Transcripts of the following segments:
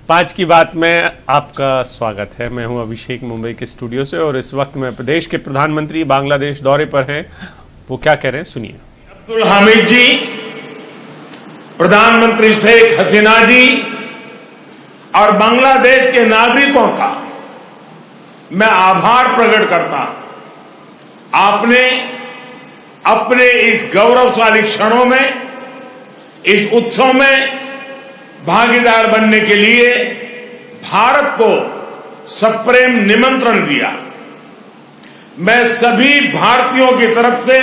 5 की बात में आपका स्वागत है। मैं हूं अभिषेक, मुंबई के स्टूडियो से, और इस वक्त में प्रदेश के प्रधानमंत्री बांग्लादेश दौरे पर हैं। वो क्या कह रहे हैं, सुनिए। अब्दुल हामिद जी, प्रधानमंत्री शेख हसीना जी और बांग्लादेश के नागरिकों का मैं आभार प्रकट करता हूं। आपने अपने इस गौरवशाली क्षणों में, इस उत्सव में भागीदार बनने के लिए भारत को सप्रेम निमंत्रण दिया। मैं सभी भारतीयों की तरफ से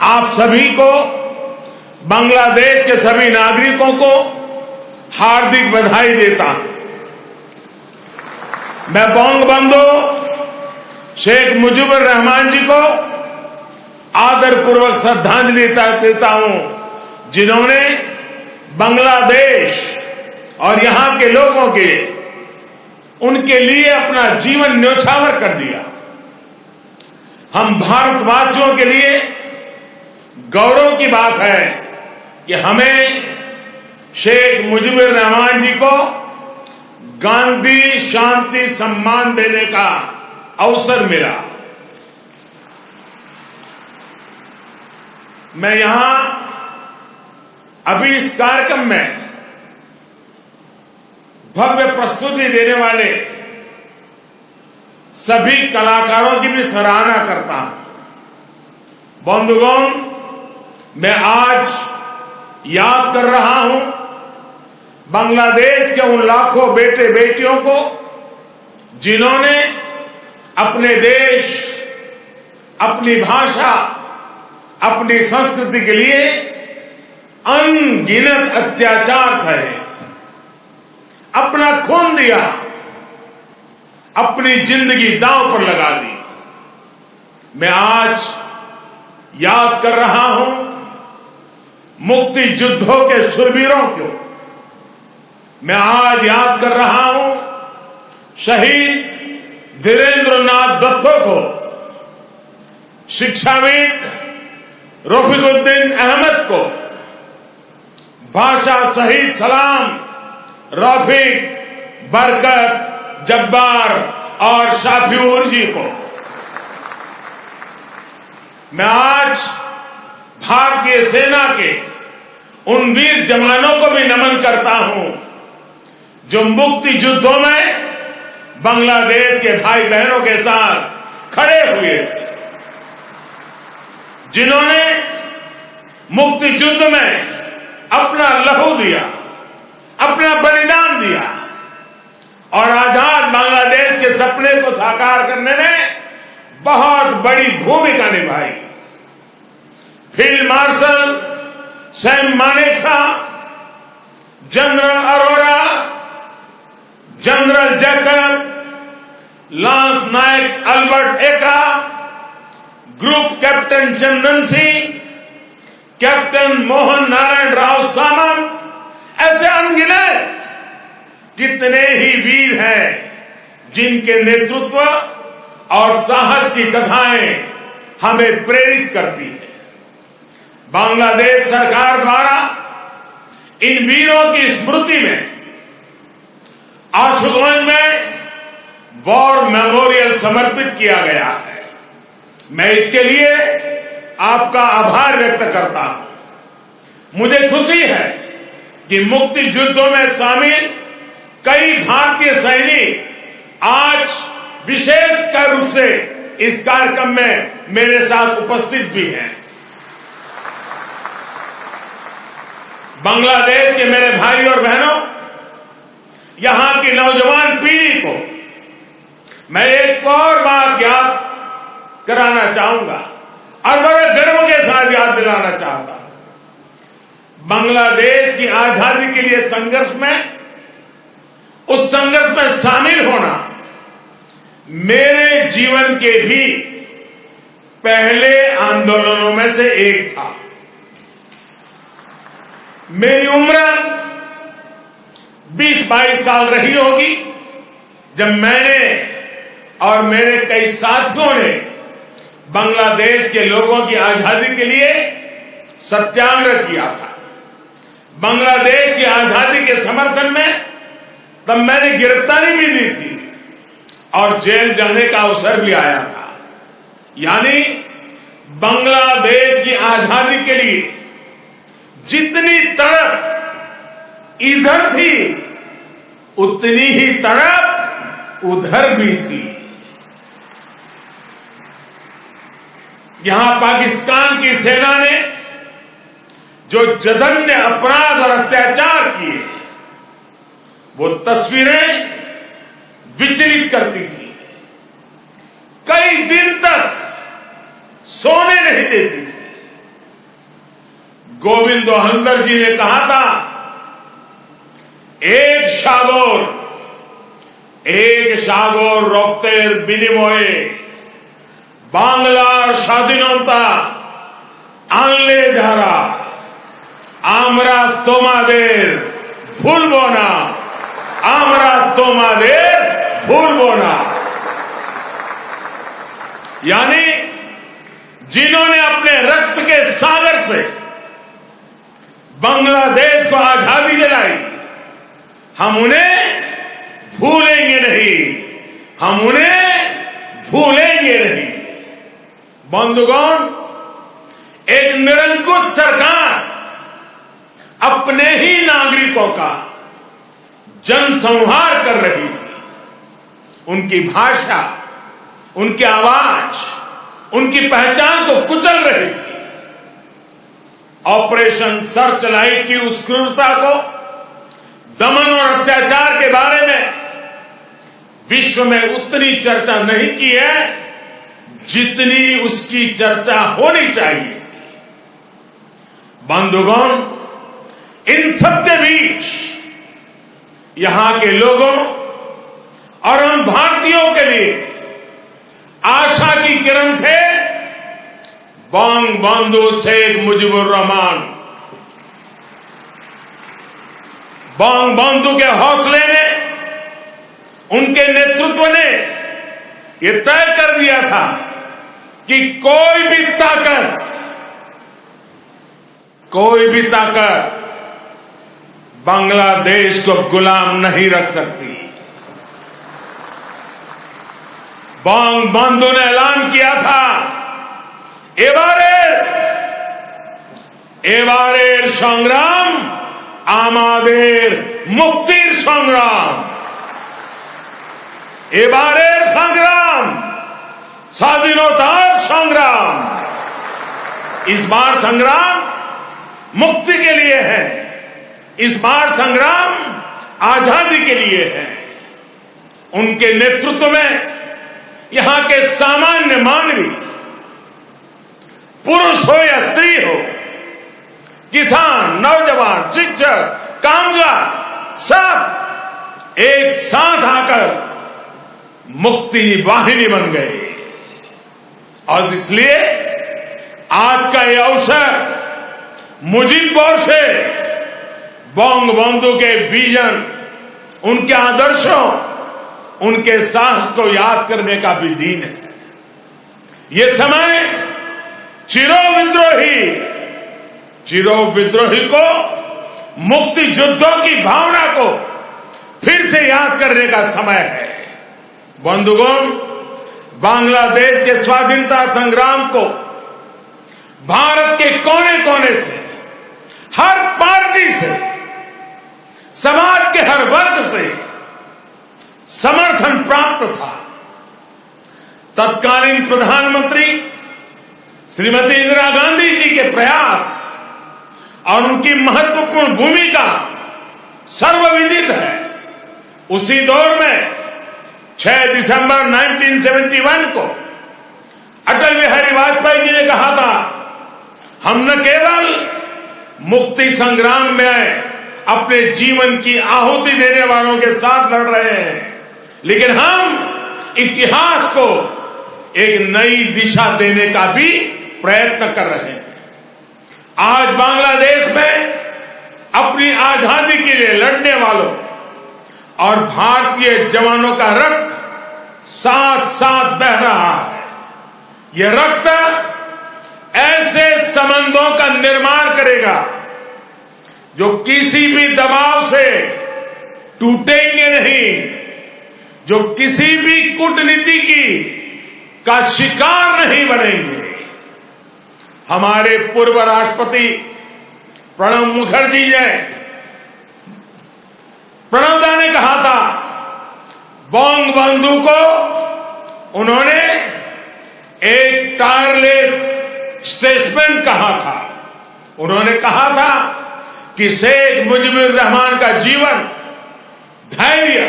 आप सभी को, बांग्लादेश के सभी नागरिकों को हार्दिक बधाई देता हूं। मैं बंगबंधु शेख मुजीबुर रहमान जी को आदरपूर्वक श्रद्धांजलि देता हूं, जिन्होंने बांग्लादेश और यहां के लोगों के उनके लिए अपना जीवन न्यौछावर कर दिया। हम भारतवासियों के लिए गौरव की बात है कि हमें शेख मुजीबुर रहमान जी को गांधी शांति सम्मान देने का अवसर मिला। मैं यहां अभी इस कार्यक्रम में भव्य प्रस्तुति देने वाले सभी कलाकारों की भी सराहना करता हूं। बंधुगण, मैं आज याद कर रहा हूं बांग्लादेश के उन लाखों बेटे बेटियों को जिन्होंने अपने देश, अपनी भाषा, अपनी संस्कृति के लिए अनगिनत अत्याचार सहे, अपना खून दिया, अपनी जिंदगी दांव पर लगा दी। मैं आज याद कर रहा हूं मुक्ति युद्धों के शूरवीरों को। मैं आज याद कर रहा हूं शहीद धीरेन्द्रनाथ दत्तो को, शिक्षाविद रफीकुद्दीन अहमद को, भाषा शहीद सलाम, रफीक, बरकत, जब्बार और शाफिऊर जी को। मैं आज भारतीय सेना के उन वीर जवानों को भी नमन करता हूं जो मुक्ति युद्धों में बांग्लादेश के भाई बहनों के साथ खड़े हुए थे, जिन्होंने मुक्ति युद्ध में अपना लहू दिया, अपना बलिदान दिया और आजाद बांग्लादेश के सपने को साकार करने में बहुत बड़ी भूमिका निभाई। Field marshal Sam Manekshaw, general Arora, general Jacob, lance Naik Albert Ekka, group captain Chandan Singh, captain Mohan Narayan Rao Samant, ऐसे अनगिनत कितने ही वीर हैं जिनके नेतृत्व और साहस की कथाएं हमें प्रेरित करती हैं। बांग्लादेश सरकार द्वारा इन वीरों की स्मृति में आशुगंज में वॉर मेमोरियल समर्पित किया गया है। मैं इसके लिए आपका आभार व्यक्त करता हूं। मुझे खुशी है कि मुक्ति युद्धों में शामिल कई भारतीय सैनिक आज विशेष रूप से इस कार्यक्रम में मेरे साथ उपस्थित भी हैं। बांग्लादेश के मेरे भाई और बहनों, यहां की नौजवान पीढ़ी को मैं एक और बात याद कराना चाहूंगा और बड़े गर्व के साथ याद दिलाना चाहता हूं। बांग्लादेश की आजादी के लिए संघर्ष में, उस संघर्ष में शामिल होना मेरे जीवन के भी पहले आंदोलनों में से एक था। मेरी उम्र 20-22 साल रही होगी जब मैंने और मेरे कई साथियों ने बांग्लादेश के लोगों की आजादी के लिए सत्याग्रह किया था। बांग्लादेश की आजादी के समर्थन में तब मैंने गिरफ्तारी भी दी थी और जेल जाने का अवसर भी आया था। यानी बांग्लादेश की आजादी के लिए जितनी तड़प इधर थी उतनी ही तड़प उधर भी थी। यहां पाकिस्तान की सेना ने जो जघन्य अपराध और अत्याचार किए वो तस्वीरें विचलित करती थी। कई दिन तक सोने नहीं देती थी। गोविंदो हल्दर जी ने कहा था, एक সাগর রক্তের বিনিময়ে বাংলার স্বাধীনতা আনলে যারা, আমরা তোমাদের ভুলব না, আমরা তোমাদের ভুলব না। यानी जिन्होंने अपने रक्त के सागर से बांग्लादेश को आजादी दिलाई, हम उन्हें भूलेंगे नहीं, हम उन्हें भूलेंगे नहीं। बंधुगण, एक निरंकुश सरकार अपने ही नागरिकों का जनसंहार कर रही थी। उनकी भाषा, उनकी आवाज, उनकी पहचान को कुचल रही थी। ऑपरेशन सर्चलाइट की उस क्रूरता को, दमन और अत्याचार के बारे में विश्व में उतनी चर्चा नहीं की है जितनी उसकी चर्चा होनी चाहिए थी। बंधुगण, इन सबके बीच यहां के लोगों और हम भारतीयों के लिए आशा की किरण थे बंगबंधु शेख मुजीबुर रहमान। बंगबंधु के हौसले ने, उनके नेतृत्व ने यह तय कर दिया था कि कोई भी ताकत बांग्लादेश को गुलाम नहीं रख सकती। बंगबंधु ने ऐलान किया था, এবারের সংগ্রাম আমাদের মুক্তির সংগ্রাম। এবারের সংগ্রাম স্বাধীনতার সংग्राम। इस बार संग्राम मुक्ति के लिए है, इस बार संग्राम आजादी के लिए है। उनके नेतृत्व में यहां के सामान्य मानवी, पुरुष हो या स्त्री हो, किसान, नौजवान, शिक्षक, कामगार, सब एक साथ आकर मुक्ति वाहिनी बन गए। और इसलिए आज का यह अवसर मुजीबौर से बंगबंधु के विजन, उनके आदर्शों, उनके साहस को याद करने का भी दिन है। ये समय चिरो विद्रोही को, मुक्ति युद्धों की भावना को फिर से याद करने का समय है। बंधुगण, बांग्लादेश के स्वाधीनता संग्राम को भारत के कोने कोने से, हर पार्टी से, समाज के हर वर्ग से समर्थन प्राप्त था। तत्कालीन प्रधानमंत्री श्रीमती इंदिरा गांधी जी के प्रयास और उनकी महत्वपूर्ण भूमिका सर्वविदित है। उसी दौर में 6 दिसंबर 1971 को अटल बिहारी वाजपेयी जी ने कहा था, हम न केवल मुक्ति संग्राम में अपने जीवन की आहुति देने वालों के साथ लड़ रहे हैं, लेकिन हम इतिहास को एक नई दिशा देने का भी प्रयत्न कर रहे हैं। आज बांग्लादेश में अपनी आजादी के लिए लड़ने वालों और भारतीय जवानों का रक्त साथ साथ बह रहा है। यह रक्त ऐसे संबंधों का निर्माण करेगा जो किसी भी दबाव से टूटेंगे नहीं, जो किसी भी कूटनीति का शिकार नहीं बनेंगे। हमारे पूर्व राष्ट्रपति प्रणब मुखर्जी ने प्रणबदा ने कहा था, बंग बंधु को उन्होंने एक टायरलेस स्टेट्समैन कहा था। उन्होंने कहा था कि शेख मुजीबुर रहमान का जीवन धैर्य,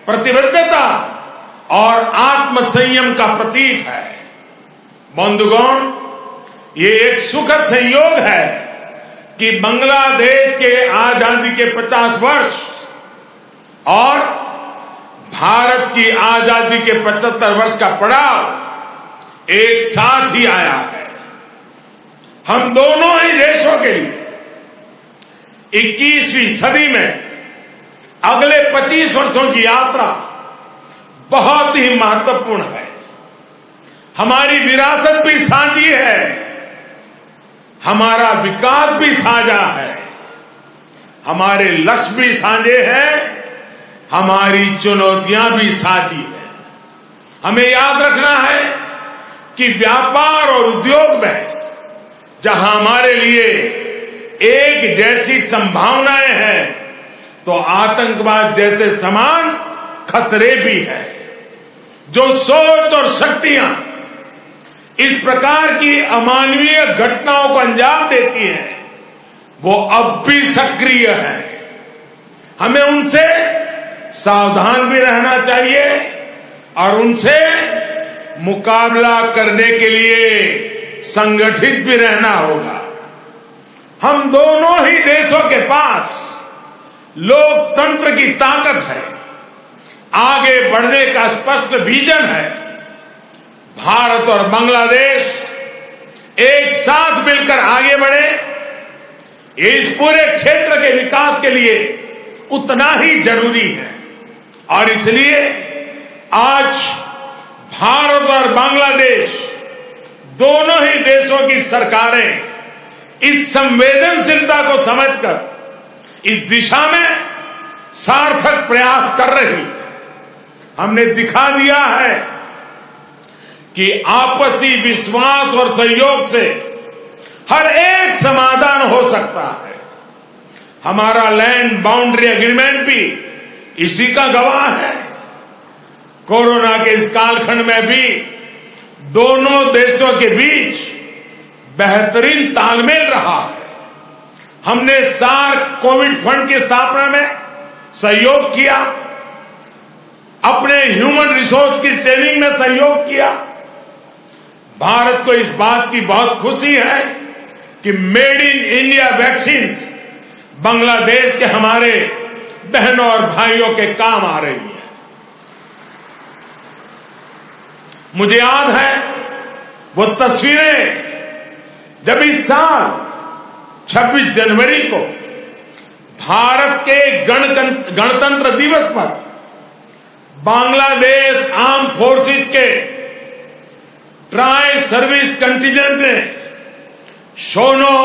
प्रतिबद्धता और आत्मसंयम का प्रतीक है। बंधुगण, ये एक सुखद संयोग है कि बांग्लादेश के आजादी के 50 वर्ष और भारत की आजादी के 75 वर्ष का पड़ाव एक साथ ही आया है। हम दोनों ही देशों के लिए 21वीं सदी में अगले 25 वर्षों की यात्रा बहुत ही महत्वपूर्ण है। हमारी विरासत भी साझी है, हमारा विकास भी साझा है, हमारे लक्ष्य भी साझे हैं, हमारी चुनौतियां भी साझी हैं। हमें याद रखना है कि व्यापार और उद्योग में जहां हमारे लिए एक जैसी संभावनाएं हैं, तो आतंकवाद जैसे समान खतरे भी हैं। जो सोच और शक्तियां इस प्रकार की अमानवीय घटनाओं को अंजाम देती हैं, वो अब भी सक्रिय है। हमें उनसे सावधान भी रहना चाहिए और उनसे मुकाबला करने के लिए संगठित भी रहना होगा। हम दोनों ही देशों के पास लोकतंत्र की ताकत है, आगे बढ़ने का स्पष्ट विजन है। भारत और बांग्लादेश एक साथ मिलकर आगे बढ़े, इस पूरे क्षेत्र के विकास के लिए उतना ही जरूरी है। और इसलिए आज भारत और बांग्लादेश दोनों ही देशों की सरकारें इस संवेदनशीलता को समझकर इस दिशा में सार्थक प्रयास कर रही है। हमने दिखा दिया है कि आपसी विश्वास और सहयोग से हर एक समाधान हो सकता है। हमारा लैंड बाउंड्री एग्रीमेंट भी इसी का गवाह है। कोरोना के इस कालखंड में भी दोनों देशों के बीच बेहतरीन तालमेल रहा है। हमने सार्क कोविड फंड की स्थापना में सहयोग किया, अपने ह्यूमन रिसोर्स की ट्रेनिंग में सहयोग किया। भारत को इस बात की बहुत खुशी है कि made in India vaccine Bangladesh के हमारे बहनों और भाइयों के काम आ रही है। मुझे याद है वो तस्वीरें जब इस साल 26 जनवरी को भारत के गणतंत्र दिवस पर बांग्लादेश आर्म फोर्सेस के ट्राई सर्विस कंटिजेंट ने शोनो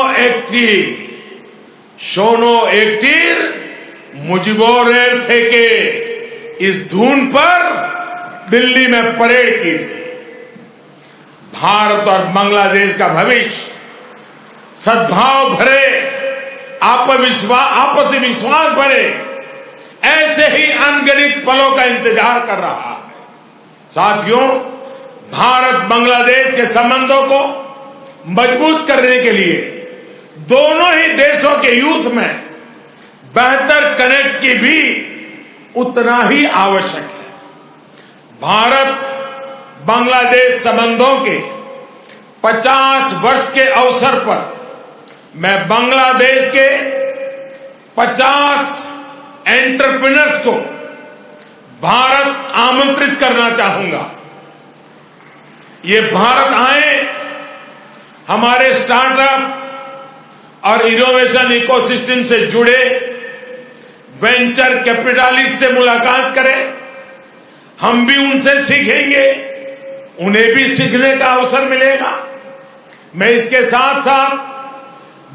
एकटीर मुजिबोर थे के इस धुन पर दिल्ली में परेड की थी। भारत और बांग्लादेश का भविष्य सद्भाव भरे, आपसी विश्वास भरे ऐसे ही अनगिनत पलों का इंतजार कर रहा है। साथियों, भारत बांग्लादेश के संबंधों को मजबूत करने के लिए दोनों ही देशों के यूथ में बेहतर कनेक्ट की भी उतना ही आवश्यक है। भारत बांग्लादेश संबंधों के 50 वर्ष के अवसर पर मैं बांग्लादेश के 50 एंटरप्रेन्योर्स को भारत आमंत्रित करना चाहूंगा। ये भारत आए, हमारे स्टार्टअप और इनोवेशन इकोसिस्टम से जुड़े वेंचर कैपिटलिस्ट से मुलाकात करें। हम भी उनसे सीखेंगे, उन्हें भी सीखने का अवसर मिलेगा। मैं इसके साथ साथ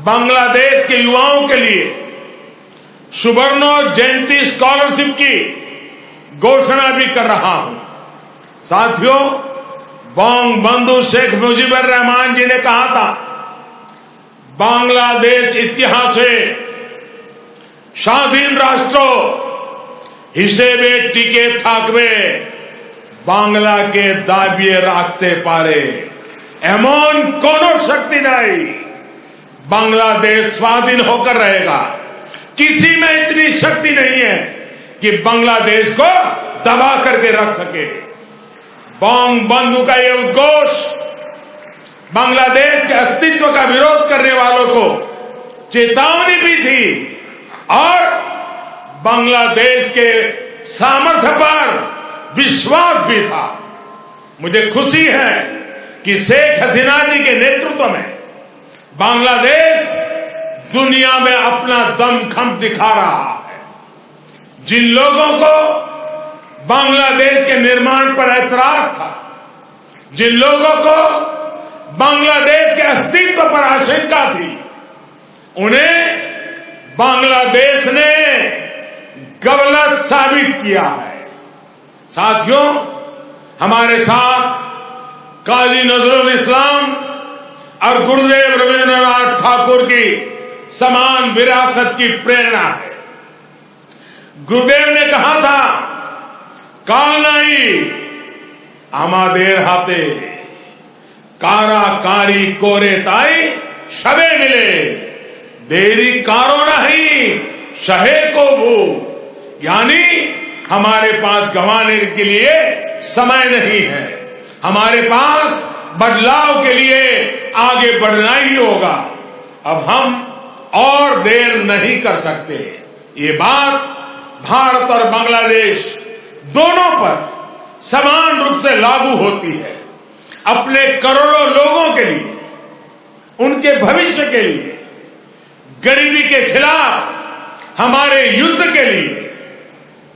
बांग्लादेश के युवाओं के लिए सुवर्ण जयंती स्कॉलरशिप की घोषणा भी कर रहा हूं। साथियों, बंगबंधु शेख मुजीबुर रहमान जी ने कहा था, बांग्लादेश इतिहासे স্বাধীন রাষ্ট্র হিসেবে টিকে থাকবে বাংলাকে দাবিয়ে রাখতে পারে এমন কোন শক্তি নাই। बांग्लादेश स्वाधीन होकर रहेगा। किसी में इतनी शक्ति नहीं है कि बांग्लादेश को दबा करके रख सके। बंगबंधु का ये उद्घोष बांग्लादेश के अस्तित्व का विरोध करने वालों को चेतावनी भी थी और बांग्लादेश के सामर्थ्य पर विश्वास भी था। मुझे खुशी है कि शेख हसीना जी के नेतृत्व में बांग्लादेश दुनिया में अपना दमखम दिखा रहा है। जिन लोगों को बांग्लादेश के निर्माण पर ऐतराज था, जिन लोगों को बांग्लादेश के अस्तित्व पर आशंका थी, उन्हें बांग्लादेश ने गलत साबित किया है। साथियों, हमारे साथ काजी नजरुल इस्लाम और गुरुदेव रविंद्रनाथ ठाकुर की समान विरासत की प्रेरणा है। गुरुदेव ने कहा था, काल नहीं आमादेर हाथे काराकारी कोरे ताई शबे मिले देरी कारो नहीं शहे को भू। यानी हमारे पास गंवाने के लिए समय नहीं है, हमारे पास बदलाव के लिए आगे बढ़ना ही होगा। अब हम और देर नहीं कर सकते। ये बात भारत और बांग्लादेश दोनों पर समान रूप से लागू होती है। अपने करोड़ों लोगों के लिए, उनके भविष्य के लिए, गरीबी के खिलाफ हमारे युद्ध के लिए,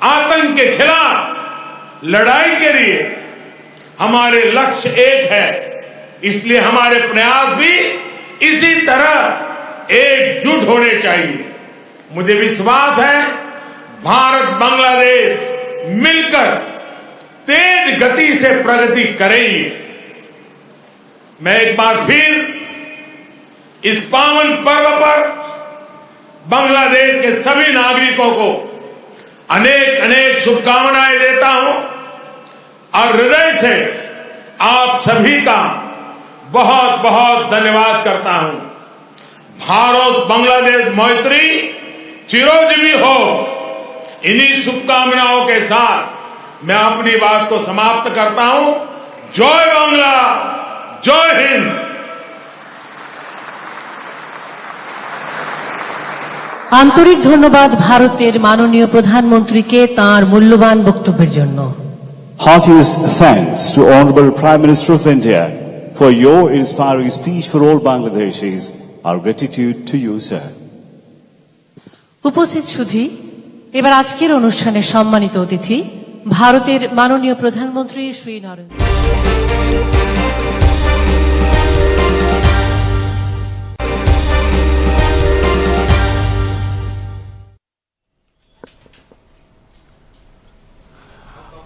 आतंक के खिलाफ लड़ाई के लिए हमारे लक्ष्य एक है। इसलिए हमारे प्रयास भी इसी तरह एकजुट होने चाहिए। मुझे विश्वास है भारत बांग्लादेश मिलकर तेज गति से प्रगति करेंगे। मैं एक बार फिर इस पावन पर्व पर बांग्लादेश के सभी नागरिकों को अनेक अनेक शुभकामनाएं देता हूं और हृदय से आप सभी का बहुत बहुत धन्यवाद करता हूं। भारत बांग्लादेश मैत्री चिरोजीवी हो। इन्हीं शुभकामनाओं के साथ मैं अपनी बात को समाप्त करता हूं। जय बांग्ला, जय हिंद। আন্তরিক ধন্যবাদ ভারতের মাননীয় প্রধানমন্ত্রীকে তাঁর মূল্যবান বক্তব্যের জন্য। Heartiest thanks to Honorable Prime Minister of India for your inspiring speech for all Bangladeshis. Our gratitude to you, sir. উপস্থিত সুধী, এবার আজকের অনুষ্ঠানে সম্মানিত অতিথি ভারতের মাননীয় প্রধানমন্ত্রী শ্রী নরেন্দ্র।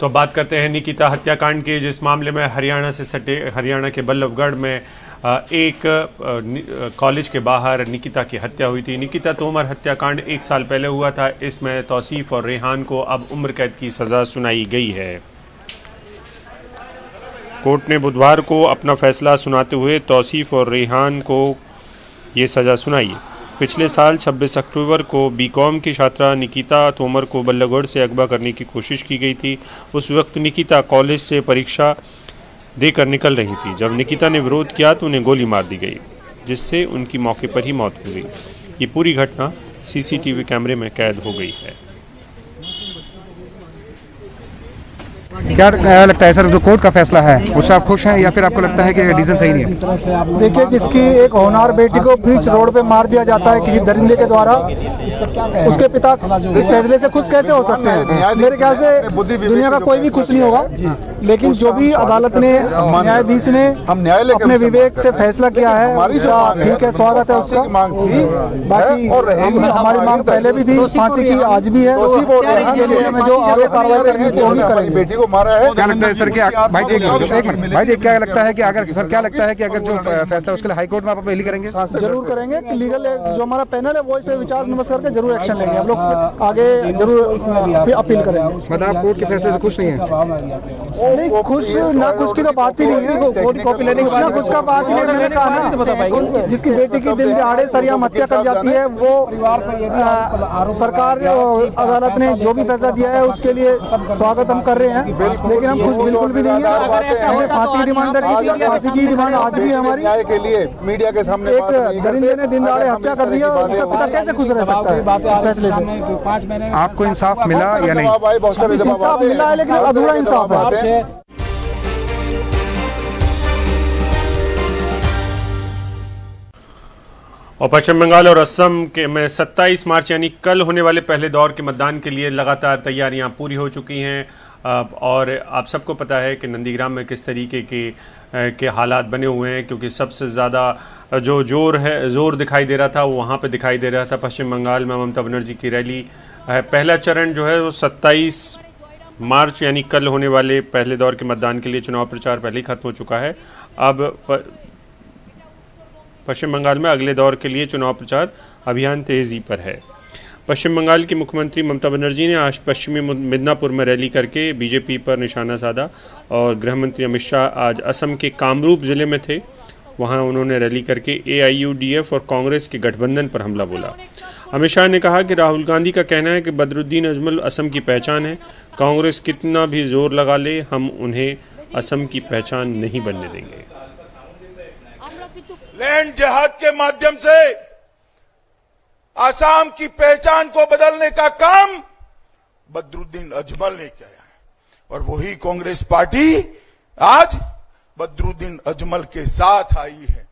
तो बात करते हैं निकिता हत्याकांड की, जिस मामले में हरियाणा से सटे हरियाणा के बल्लभगढ़ में एक कॉलेज के बाहर निकिता की हत्या हुई थी। निकिता तोमर हत्याकांड 1 साल पहले हुआ था। इसमें तौसीफ और रेहान को अब उम्र कैद की सजा सुनाई गई है। कोर्ट ने बुधवार को अपना फैसला सुनाते हुए तौसीफ और रेहान को ये सजा सुनाई। पिछले साल 26 अक्टूबर को बीकॉम की छात्रा निकिता तोमर को बल्लभगढ़ से अगवा करने की कोशिश की गई थी। उस वक्त निकिता कॉलेज से परीक्षा देकर निकल रही थी। जब निकिता ने विरोध किया तो उन्हें गोली मार दी गई, जिससे उनकी मौके पर ही मौत हो गई। ये पूरी घटना सीसीटीवी कैमरे में कैद हो गई है। क्या लगता है सर, जो कोर्ट का फैसला है उससे आप खुश हैं या फिर आपको लगता है कि डिसीजन सही नहीं है? देखिए, जिसकी एक होनहार बेटी को बीच रोड पे मार दिया जाता है किसी दरिंदे के द्वारा, उसके पिता इस फैसले से खुश कैसे हो सकते हैं? मेरे ख्याल से दुनिया का कोई भी खुश नहीं होगा। लेकिन जो भी अदालत ने, न्यायाधीश ने हम न्यायालय अपने विवेक से फैसला किया है उसका ठीक है, स्वागत है उसका। बाकी हमारी मांग पहले भी थी, फांसी की आज भी है, इसके लिए हमें जो आगे कार्रवाई करनी है वो भी करेंगे। बेटी को मारा है। क्या लगता है सर कि भाई जी एक मिनट, भाई जी क्या लगता है कि अगर सर क्या लगता है कि अगर जो फैसला उसके लिए हाईकोर्ट में आप अपील करेंगे? जरूर करेंगे, लीगल जो हमारा पैनल है वो इस पे विचार विमर्श करके जरूर एक्शन लेंगे। हम लोग आगे जरूर अपील करेंगे। मतलब आप कोर्ट के फैसले से खुश नहीं है? नहीं, खुश ना खुश की तो बात ही नहीं है, कुछ ना कुछ का बात ही नहीं। मैंने कहा ना, जिसकी बेटी की दिन दिहाड़े सरियाम हत्या कर जाती है वो सरकार अदालत ने जो भी फैसला दिया है उसके लिए स्वागत हम कर रहे हैं, लेकिन हम खुश बिल्कुल भी नहीं है। हमने फांसी की डिमांड रखी थी, फांसी की डिमांड आज भी है हमारी। न्याय के लिए मीडिया के सामने एक दरिंदे ने दिन दिहाड़े हत्या कर दिया, उसका पिता कैसे खुश रह सकता है इस फैसले से? आपको इंसाफ मिला या नहीं? इंसाफ मिला है लेकिन अधूरा इंसाफ है। और पश्चिम बंगाल और असम के में 27 मार्च यानी कल होने वाले पहले दौर के मतदान के लिए लगातार तैयारियां पूरी हो चुकी हैं। और आप सबको पता है कि नंदीग्राम में किस तरीके के हालात बने हुए हैं, क्योंकि सबसे ज़्यादा जो जोर दिखाई दे रहा था वो वहाँ पे दिखाई दे रहा था। पश्चिम बंगाल में ममता बनर्जी की रैली है। पहला चरण जो है वो 27 मार्च यानी कल होने वाले पहले दौर के मतदान के लिए चुनाव प्रचार पहले ही खत्म हो चुका है। अब पश्चिम बंगाल में अगले दौर के लिए चुनाव प्रचार अभियान तेजी पर है। पश्चिम बंगाल की मुख्यमंत्री ममता बनर्जी ने आज पश्चिमी मिदनापुर में रैली करके बीजेपी पर निशाना साधा और गृह मंत्री अमित शाह आज असम के कामरूप जिले में थे। वहां उन्होंने रैली करके AIUDF और कांग्रेस के गठबंधन पर हमला बोला। अमित शाह ने कहा कि राहुल गांधी का कहना है कि बदरुद्दीन अजमल असम की पहचान है, कांग्रेस कितना भी जोर लगा ले हम उन्हें असम की पहचान नहीं बनने देंगे। लैंड जिहाद के माध्यम से आसाम की पहचान को बदलने का काम बदरुद्दीन अजमल ने किया है और वही कांग्रेस पार्टी आज बदरुद्दीन अजमल के साथ आई है।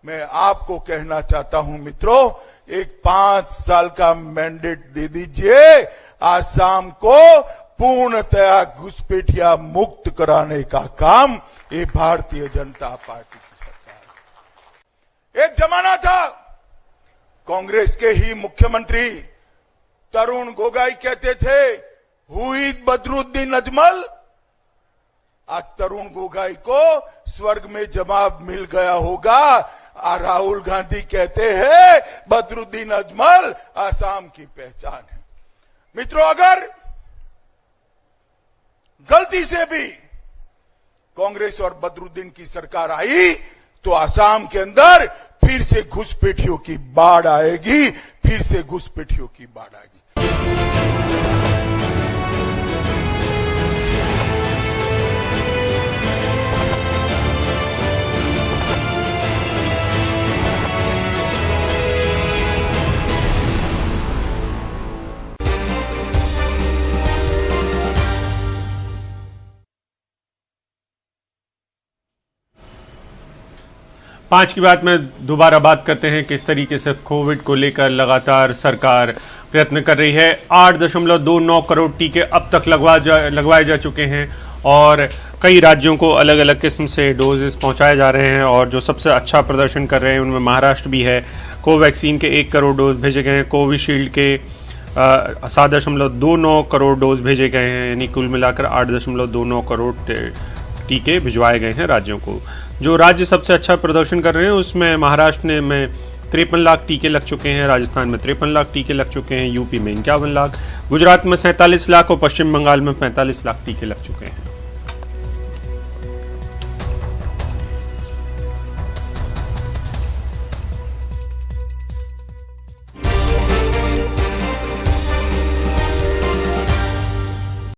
मैं आपको कहना चाहता हूं मित्रों, एक 5 साल का मैंडेट दे दीजिए, आसाम को पूर्णतया घुसपैठिया मुक्त कराने का काम ये भारतीय जनता पार्टी की सरकार। एक जमाना था कांग्रेस के ही मुख्यमंत्री तरुण गोगोई कहते थे हु इज बदरुद्दीन अजमल। आज तरुण गोगोई को स्वर्ग में जवाब मिल गया होगा। राहुल गांधी कहते हैं बदरुद्दीन अजमल आसाम की पहचान है। मित्रों, अगर गलती से भी कांग्रेस और बदरुद्दीन की सरकार आई तो आसाम के अंदर फिर से घुसपैठियों की बाढ़ आएगी, फिर से घुसपैठियों की बाढ़ आएगी। पांच की बात में दोबारा बात करते हैं किस तरीके से कोविड को लेकर लगातार सरकार प्रयत्न कर रही है। 8.29 करोड़ टीके अब तक लगवाए जा चुके हैं और कई राज्यों को अलग अलग किस्म से डोजेस पहुंचाए जा रहे हैं और जो सबसे अच्छा प्रदर्शन कर रहे हैं उनमें महाराष्ट्र भी है। कोवैक्सीन के 1 करोड़ डोज भेजे गए हैं, कोविशील्ड के 7.29 करोड़ डोज भेजे गए हैं, यानी कुल मिलाकर 8.29 करोड़ टीके भिजवाए गए हैं राज्यों को। जो राज्य सबसे अच्छा प्रदर्शन कर रहे हैं उसमें महाराष्ट्र में 53 लाख टीके लग चुके हैं, राजस्थान में 53 लाख टीके लग चुके हैं, यूपी में 51 लाख, गुजरात में 47 लाख और पश्चिम बंगाल में 45 लाख टीके लग चुके हैं।